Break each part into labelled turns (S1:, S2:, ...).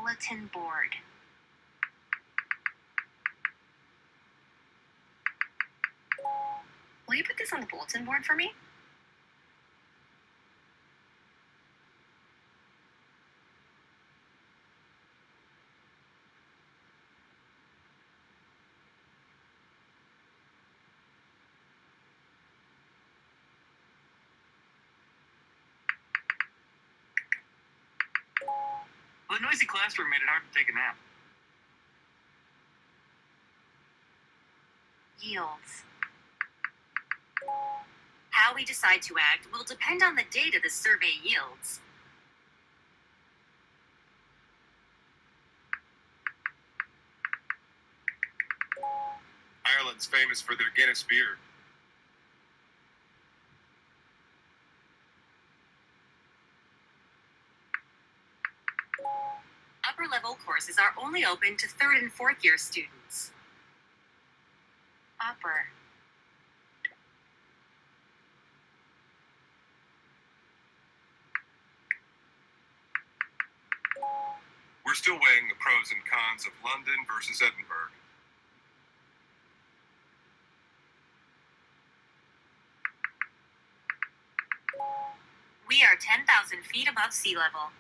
S1: bulletin board. Will you put this on the bulletin board for me?
S2: The noisy classroom made it hard to take a nap.
S1: Yields. How we decide to act will depend on the data the survey yields.
S3: Ireland's famous for their Guinness beer.
S1: Upper level courses are only open to 3rd and 4th year students. Upper.
S3: We're still weighing the pros and cons of London versus Edinburgh.
S1: We are 10,000 feet above sea level.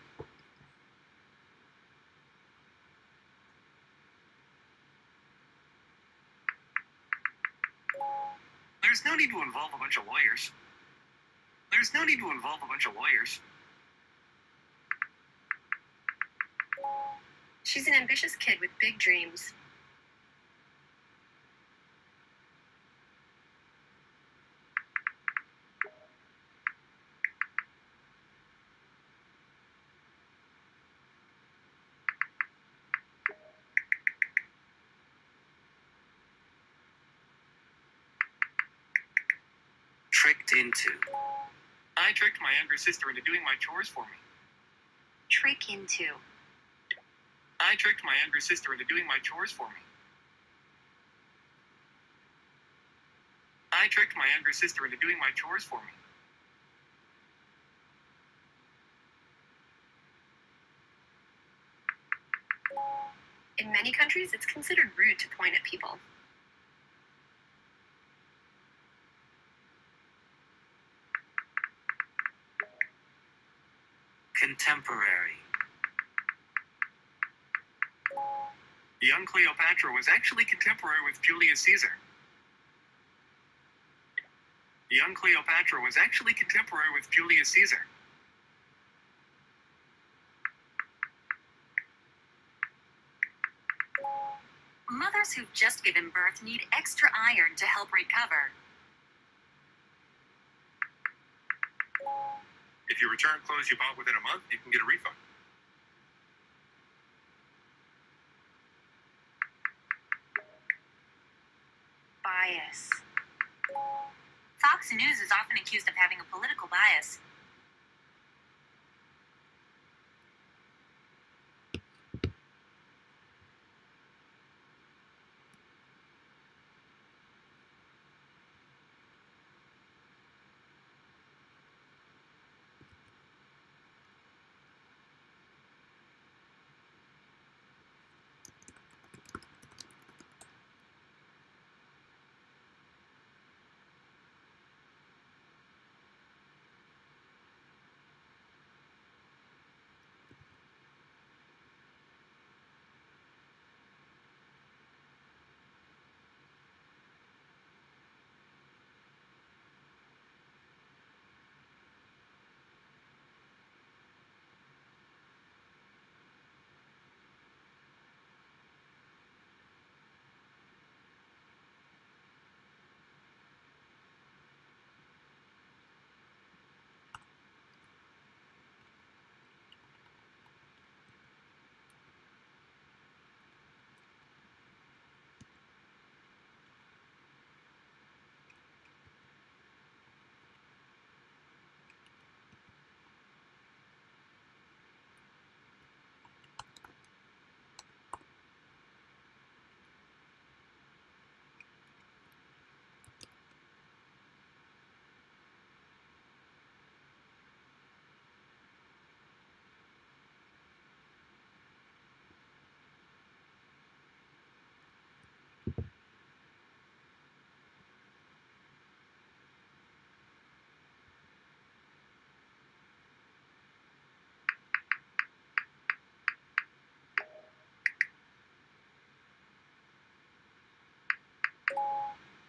S2: There's no need to involve a bunch of lawyers. There's no need to involve a bunch of lawyers.
S1: She's an ambitious kid with big dreams.
S2: Tricked into. I tricked my younger sister into doing my chores for me.
S1: Trick into.
S2: I tricked my younger sister into doing my chores for me. I tricked my younger sister into doing my chores for me.
S1: In many countries, it's considered rude to point at people.
S2: Contemporary. Young Cleopatra was actually contemporary with Julius Caesar. Young Cleopatra was actually contemporary with Julius Caesar.
S1: Mothers who've just given birth need extra iron to help recover.
S3: If you return clothes you bought within a month, you can get a refund.
S1: Bias. Fox News is often accused of having a political bias.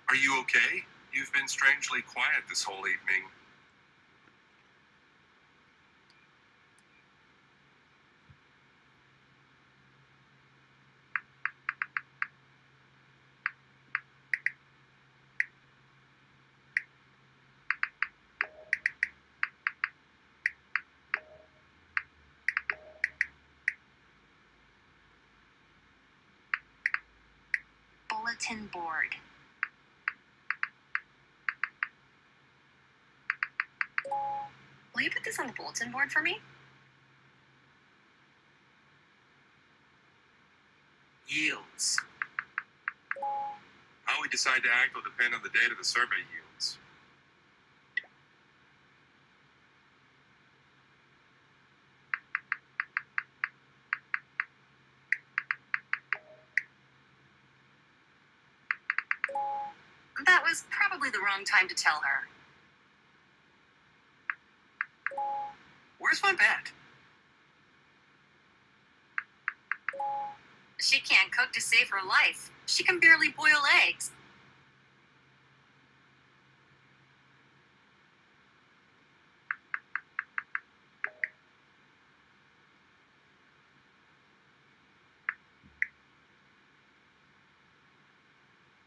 S3: Are you okay? You've been strangely quiet this whole evening.
S1: Bulletin board. Will you put this on the bulletin board for me?
S2: Yields.
S3: How we decide to act will depend on the data the survey yields.
S1: That was probably the wrong time to tell her.
S2: Where's my bat?
S1: She can't cook to save her life. She can barely boil eggs.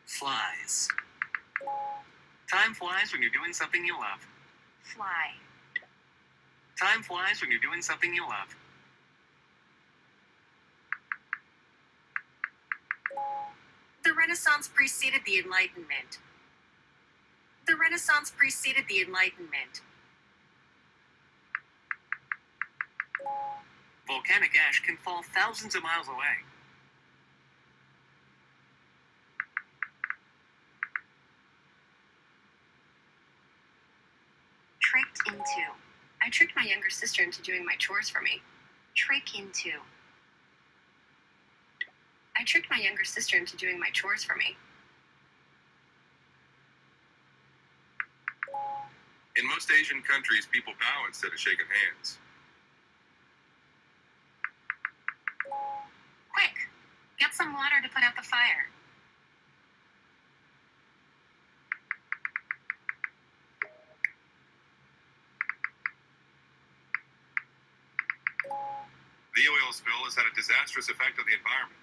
S2: Flies. Time flies when you're doing something you love.
S1: Fly.
S2: Time flies when you're doing something you love.
S1: The Renaissance preceded the Enlightenment. The Renaissance preceded the Enlightenment.
S2: Volcanic ash can fall thousands of miles away.
S1: Tricked into. I tricked my younger sister into doing my chores for me. Trick into. I tricked my younger sister into doing my chores for me.
S3: In most Asian countries, people bow instead of shaking hands.
S1: Quick! Get some water to put out the fire.
S3: The oil spill has had a disastrous effect on the environment.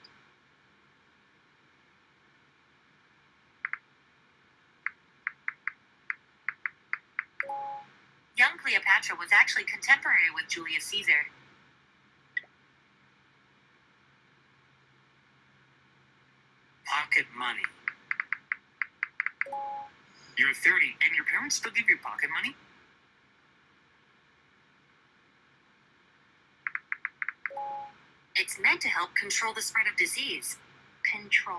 S1: Young Cleopatra was actually contemporary with Julius Caesar.
S2: Pocket money. You're 30 and your parents still give you pocket money?
S1: It's meant to help control the spread of disease. Control.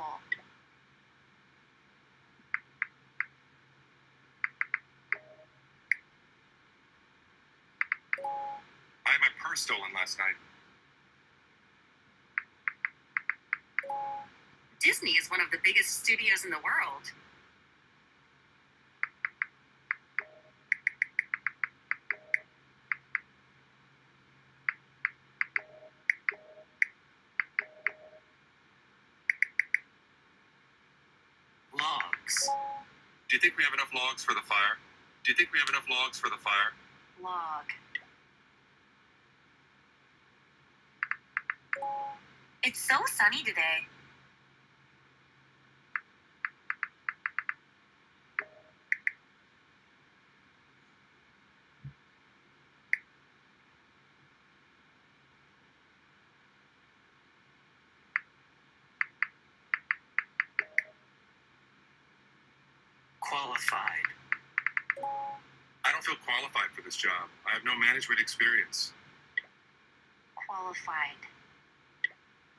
S3: I had my purse stolen last night.
S1: Disney is one of the biggest studios in the world.
S2: Logs.
S3: Do you think we have enough logs for the fire? Do you think we have enough logs for the fire?
S1: Log. It's so sunny today.
S2: Qualified.
S3: I don't feel qualified for this job. I have no management experience.
S1: Qualified.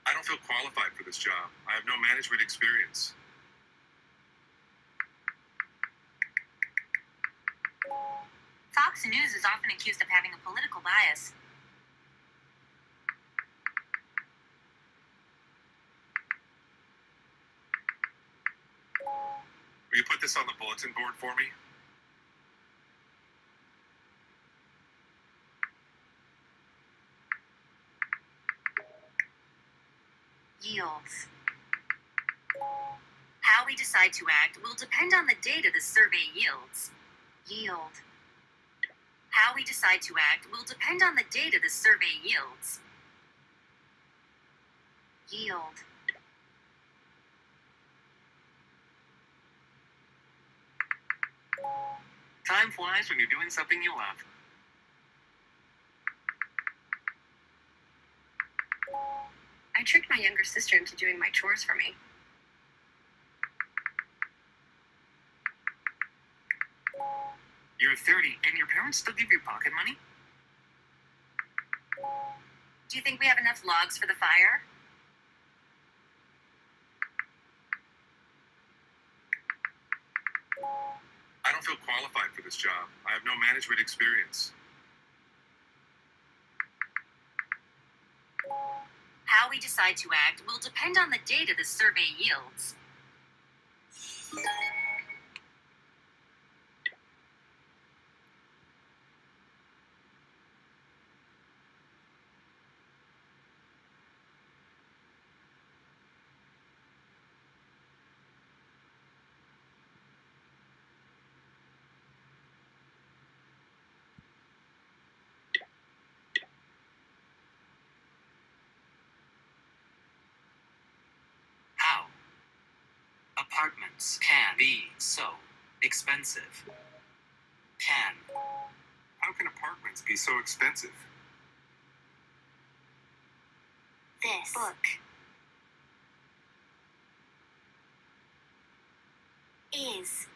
S3: I don't feel qualified for this job. I have no management experience.
S1: Fox News is often accused of having a political bias.
S3: Will you put this on the bulletin board for me?
S1: Yields. How How we decide to act will depend on the data the survey yields. Yield. How we decide to act will depend on the data the survey yields. Yield.
S2: Time flies when you're doing something you love.
S4: I tricked my younger sister into doing my chores for me.
S2: You're 30 and your parents still give you pocket money?
S1: Do you think we have enough logs for the fire?
S3: I don't feel qualified for this job. I have no management experience.
S1: How we decide to act will depend on the data the survey yields.
S5: How apartments can be so expensive. Can
S3: How can apartments be so expensive?
S1: This book is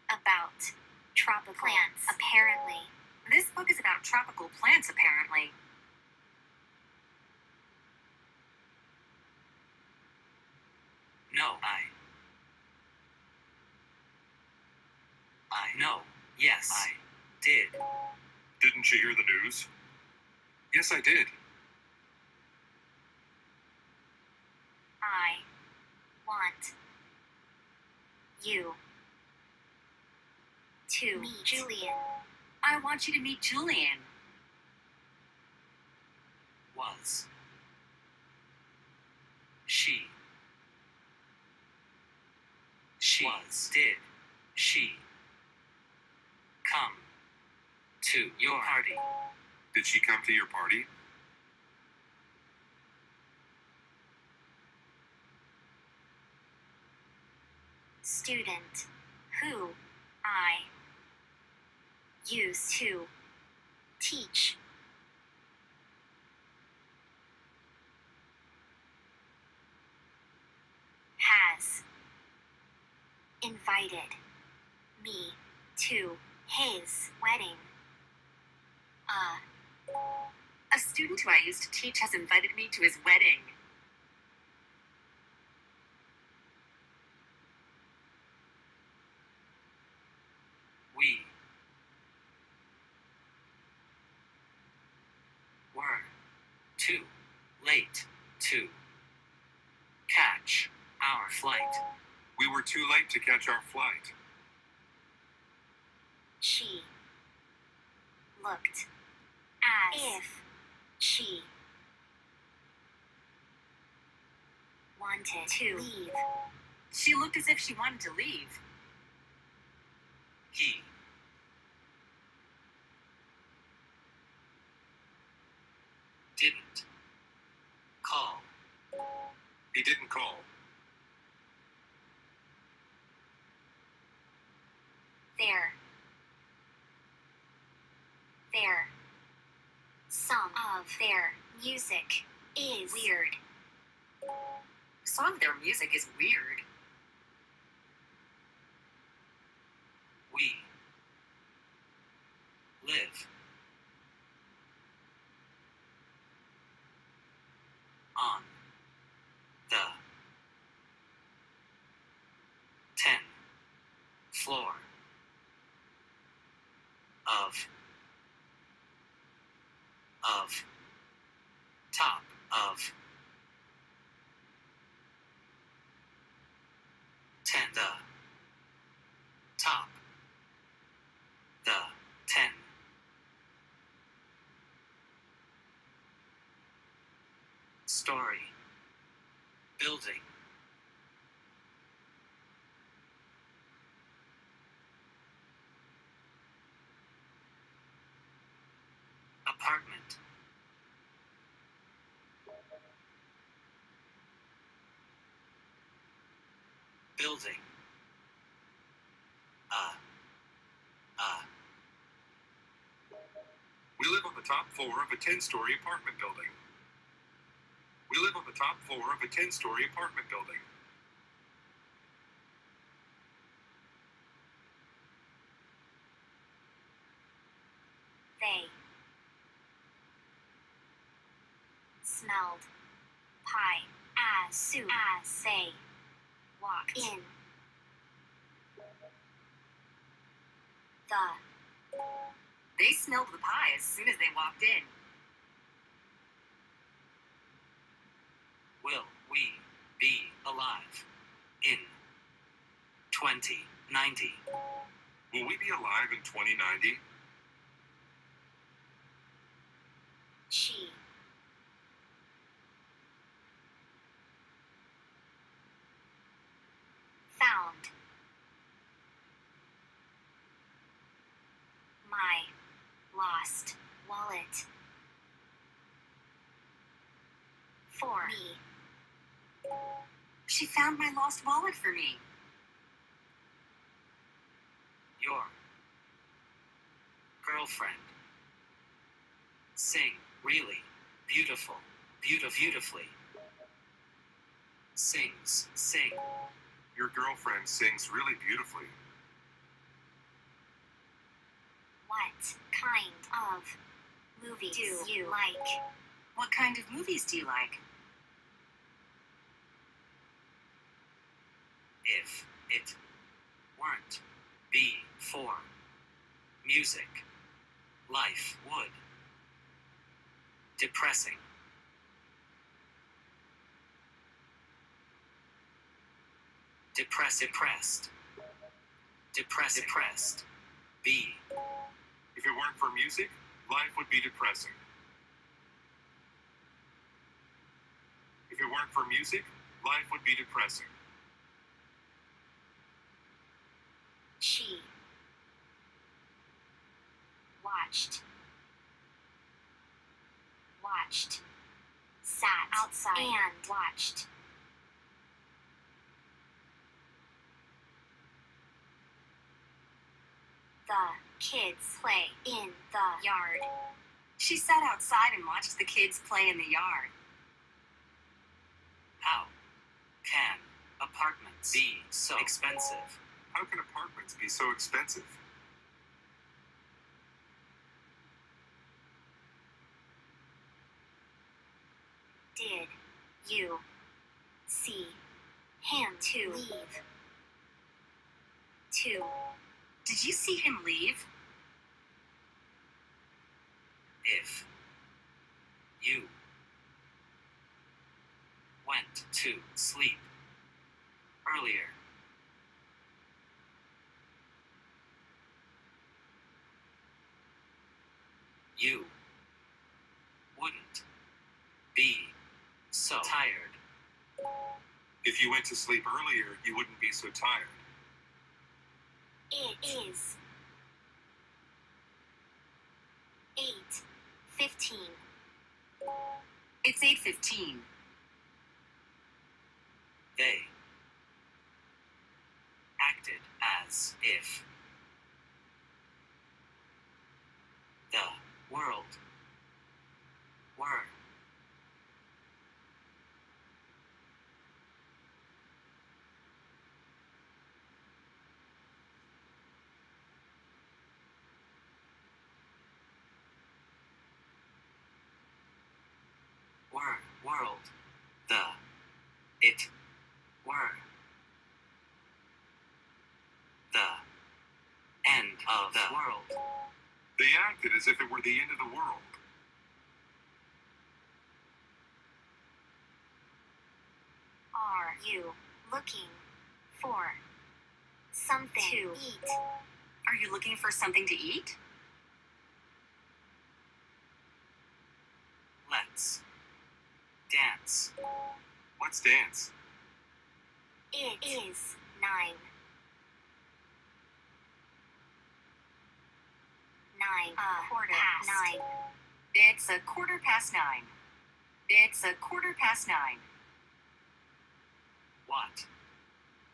S1: about tropical plants, apparently. This book is about tropical plants, apparently.
S5: no I know. Yes, I did.
S3: Didn't you hear the news? Yes, I did.
S1: I want you to meet Julian. I want you to meet Julian.
S5: Was she was did she come to your party?
S3: Did she come to your party?
S1: Student who I used to teach. Has invited me to his wedding. A student who I used to teach has invited me to his wedding.
S5: We were too late to catch our flight.
S3: We were too late to catch our flight.
S1: She looked as if she wanted to leave. She looked as if she wanted to leave.
S5: He didn't call.
S3: He didn't call.
S1: Some of their music is weird. Some of their music is weird.
S5: We live on the 10th floor of top of 10 the top story, building, apartment, building,
S3: We live on the top floor of a 10-story apartment building. We live on the top floor of a 10-story apartment building.
S1: They smelled pie as soon as they walked in. They smelled the pie as soon as they walked in.
S5: will we be alive in 2090?
S3: Will we be alive in 2090?
S1: She found my lost wallet for me. She found my lost wallet for me.
S5: Your girlfriend sing really beautifully. Sing.
S3: Your girlfriend sings really beautifully.
S1: What kind of movies do you like? What kind of movies do you like?
S5: If it weren't be for music, life would depressing. Depressed. Be.
S3: If it weren't for music, life would be depressing. If it weren't for music, life would be depressing.
S1: She watched, sat outside and watched. The kids play in the yard. She sat outside and watched the kids play in the yard.
S5: How can apartments be so expensive?
S3: How can apartments be so expensive?
S1: Did you see him leave? Did you see him leave?
S5: If you went to sleep earlier, you wouldn't be so tired.
S3: If you went to sleep earlier, you wouldn't be so tired.
S1: It is 8:15. It's 8:15.
S5: They acted as if the world were world, it were the end of the world.
S3: They acted as if it were the end of the world.
S1: Are you looking for something to eat? Are you looking for something to eat?
S5: Let's dance.
S3: Let's dance.
S1: It is 9. 9:15. It's a quarter past 9. It's a quarter past 9.
S5: What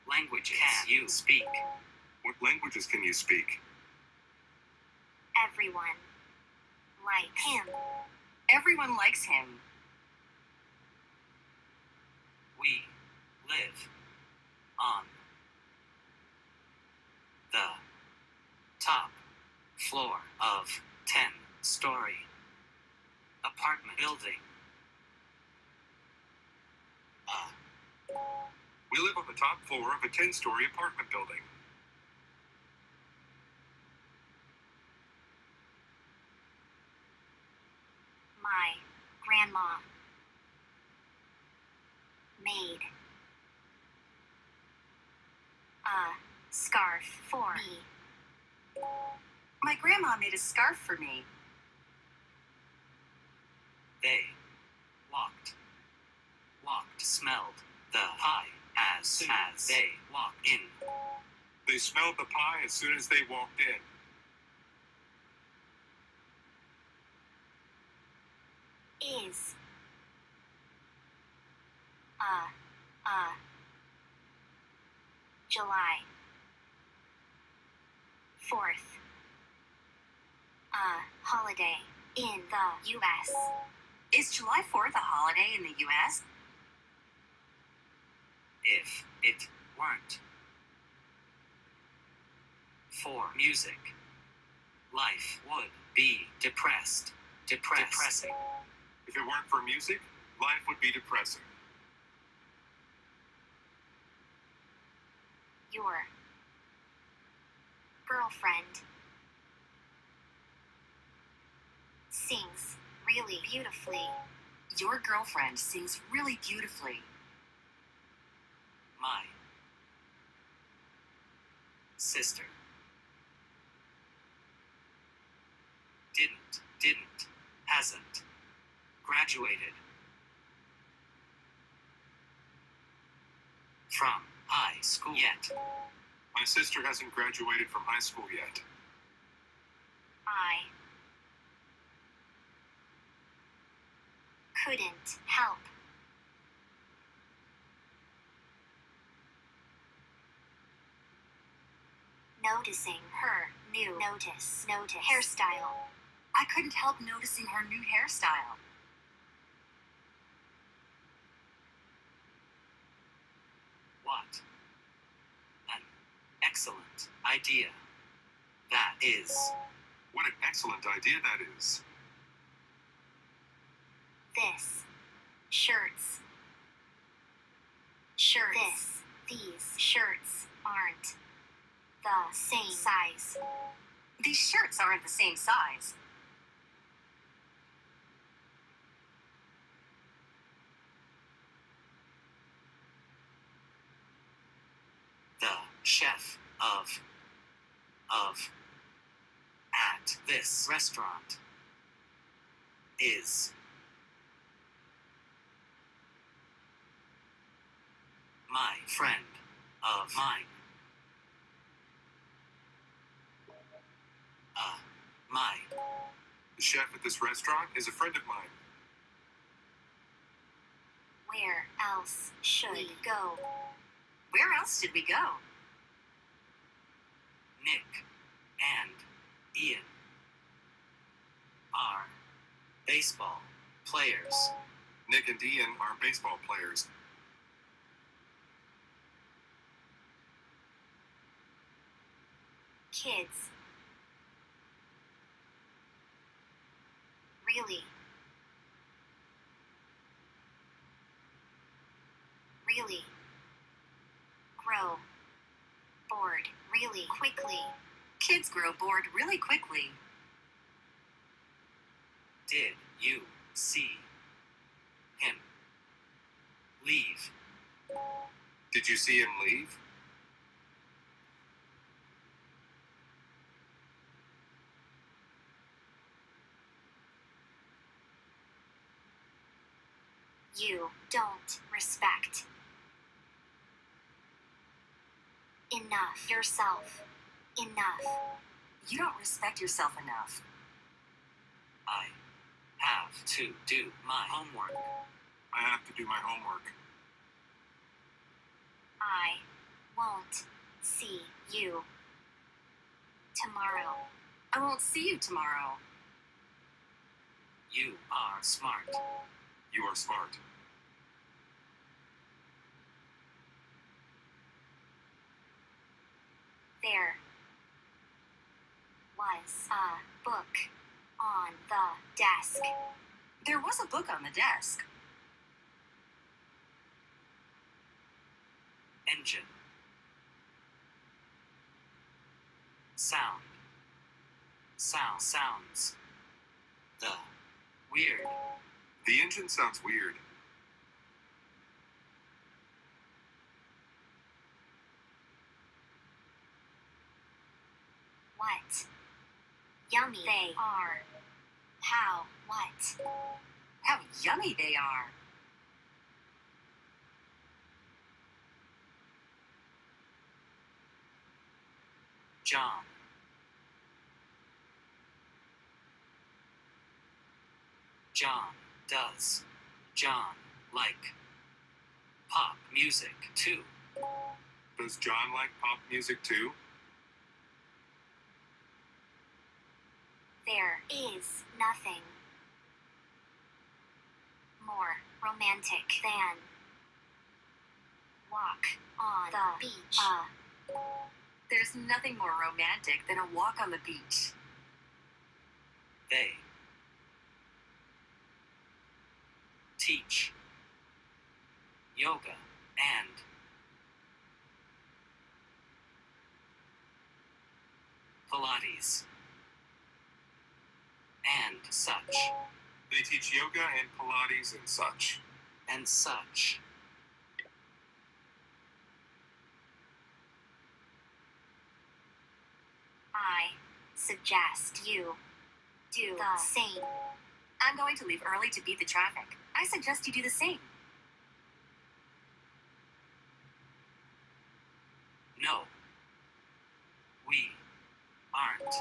S5: languages can you speak?
S3: What languages can you speak?
S1: Everyone likes him. Everyone likes him.
S5: We live on the top floor of 10-story apartment building.
S3: We live on the top floor of a 10-story apartment building.
S1: My grandma made a scarf for me. My grandma made a scarf for me.
S5: They walked, smelled the pie as soon as they walked in.
S3: They smelled the pie as soon as they walked in.
S1: Is July 4th a holiday in the U.S. Is July 4th a holiday in the U.S.?
S5: If it weren't for music, life would be depressing.
S3: If it weren't for music, life would be depressing.
S1: Your girlfriend sings really beautifully. Your girlfriend sings really beautifully.
S5: My sister hasn't graduated from high school yet.
S3: My sister hasn't graduated from high school yet.
S1: I couldn't help noticing her new hairstyle. I couldn't help noticing her new hairstyle.
S5: What an excellent idea that is.
S3: What an excellent idea that is.
S1: This shirts. These shirts aren't the same size. These shirts aren't the same size.
S5: The chef of at this restaurant is my friend of mine.
S3: The chef at this restaurant is a friend of mine.
S1: Where else should we go? Where else did we go?
S5: Nick and Ian are baseball players.
S3: Nick and Ian are baseball players.
S1: Kids really grow bored really quickly. Kids grow bored really quickly.
S5: Did you see him leave?
S3: Did you see him leave?
S1: You don't respect enough yourself. Enough.
S6: You don't respect yourself enough.
S5: I have to do my homework.
S3: I have to do my homework.
S1: I won't see you tomorrow.
S6: I won't see you tomorrow.
S5: You are smart.
S3: You are smart.
S1: There was a book on the desk.
S6: There was a book on the desk.
S5: Engine. Sound. Sounds. The. Weird.
S3: The engine sounds weird.
S1: What? Yummy they are. How? What?
S6: How yummy they are.
S5: John. John does. John like pop music too.
S3: Does John like pop music too?
S1: There is nothing more romantic than walk on the beach.
S6: There's nothing more romantic than a walk on the beach.
S5: They teach yoga and Pilates and such
S3: They teach yoga and Pilates and such.
S5: and such.
S1: I suggest you do the same.
S6: I'm going to leave early to beat the traffic. I suggest you do the same.
S5: No, we aren't.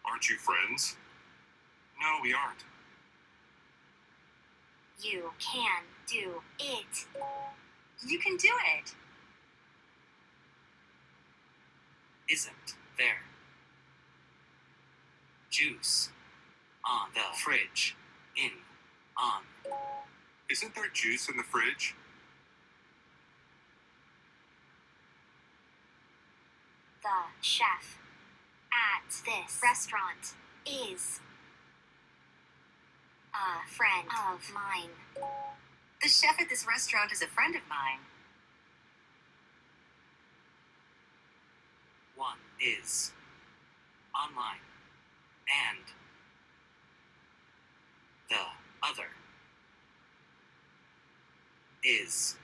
S3: Aren't you friends? No, we aren't.
S1: You can do it.
S6: You can do it.
S5: Isn't there juice on the fridge? On
S3: Isn't there juice in the fridge?
S1: The chef at this restaurant is a friend of mine.
S6: The chef at this restaurant is a friend of mine.
S5: one is online and the other is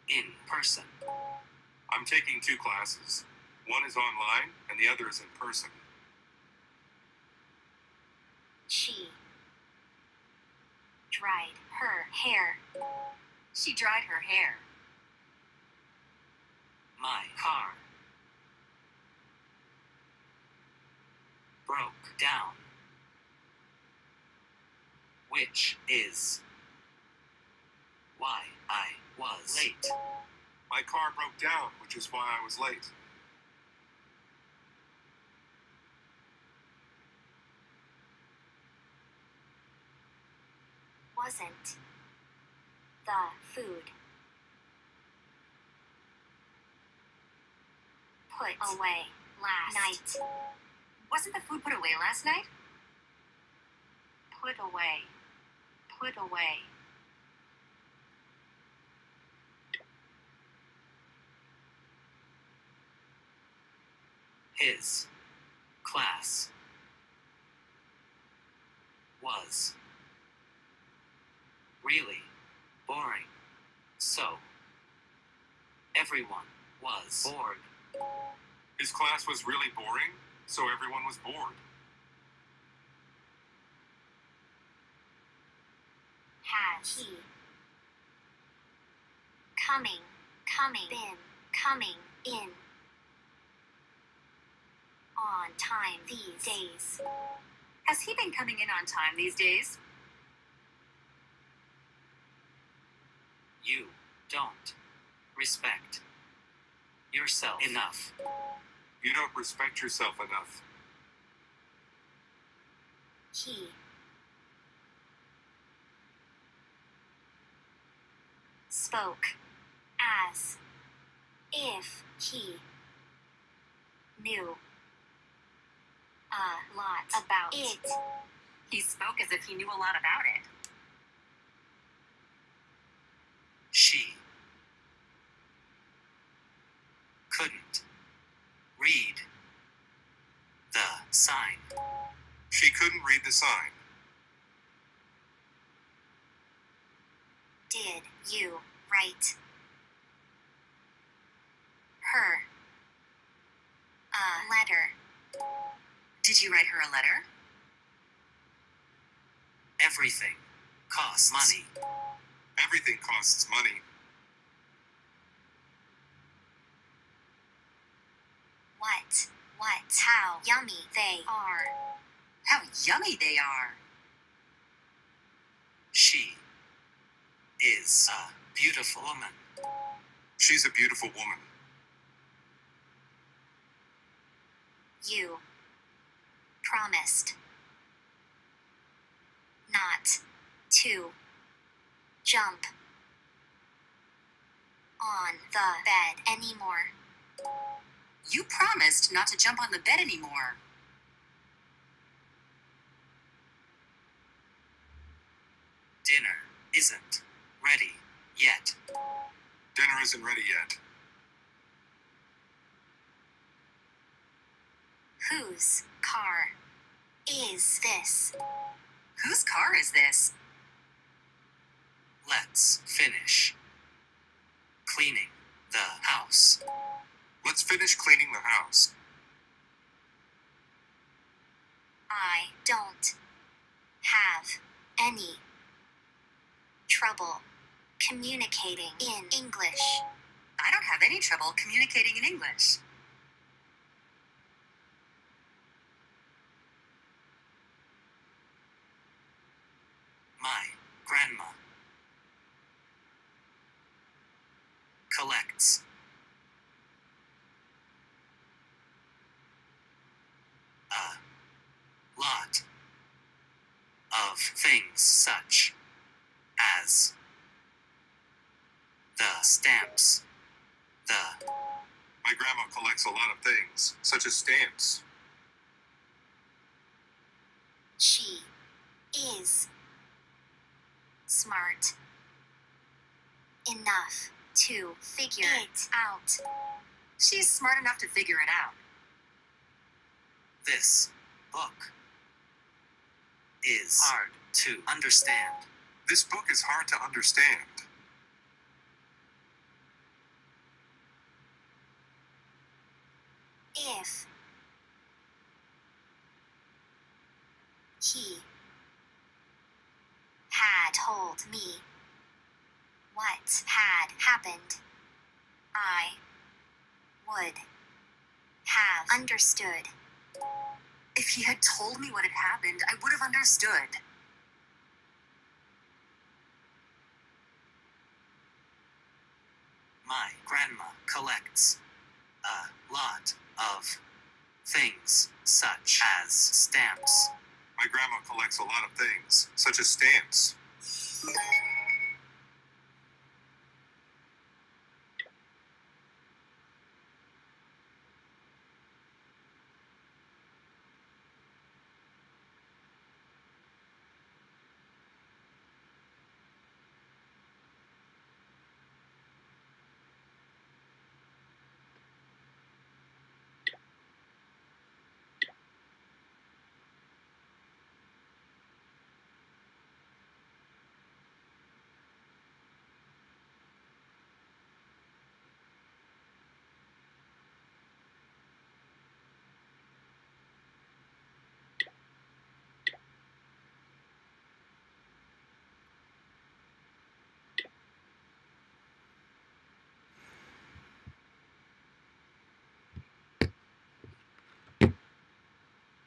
S5: in person.
S3: I'm taking 2 classes. One is online and the other is in person.
S1: She dried her hair.
S6: She dried her hair.
S5: My car broke down, which is why I was late.
S3: My car broke down, which is why I was late.
S1: Wasn't the food put away last night?
S6: Wasn't the food put away last night?
S1: Put away. Put away.
S5: His class was really boring, so everyone was bored.
S3: His class was really boring, so everyone was bored.
S1: Has he coming, been, coming, in, on time these days.
S6: Has he been coming in on time these days?
S5: You don't respect yourself enough.
S3: You don't respect yourself enough.
S1: He spoke as if he knew a lot about it.
S6: He spoke as if he knew a lot about it.
S5: She couldn't read the sign.
S3: She couldn't read the sign.
S1: Did you write her a letter?
S6: Did you write her a letter?
S5: Everything costs money.
S3: Everything costs money.
S1: What, how yummy they are.
S6: How yummy they are.
S5: She is a beautiful woman.
S3: She's a beautiful woman.
S1: You promised not to jump on the bed anymore.
S6: You promised not to jump on the bed anymore.
S5: Dinner isn't ready yet.
S3: Dinner isn't ready yet.
S1: Whose car is this?
S6: Whose car is this?
S5: Let's finish cleaning the house.
S3: Let's finish cleaning the house.
S1: I don't have any trouble communicating in English.
S6: I don't have any trouble communicating in English.
S5: My grandma collects a lot of things such as the stamps,
S3: My grandma collects a lot of things, such as stamps.
S1: She is smart enough to figure it out.
S6: She's smart enough to figure it out.
S5: this book is hard to understand.
S3: This book is hard to understand.
S1: If he had told me what had happened, I would have understood.
S6: If he had told me what had happened, I would have understood.
S5: My grandma collects a lot of things such as stamps.
S3: My grandma collects a lot of things, such as stamps.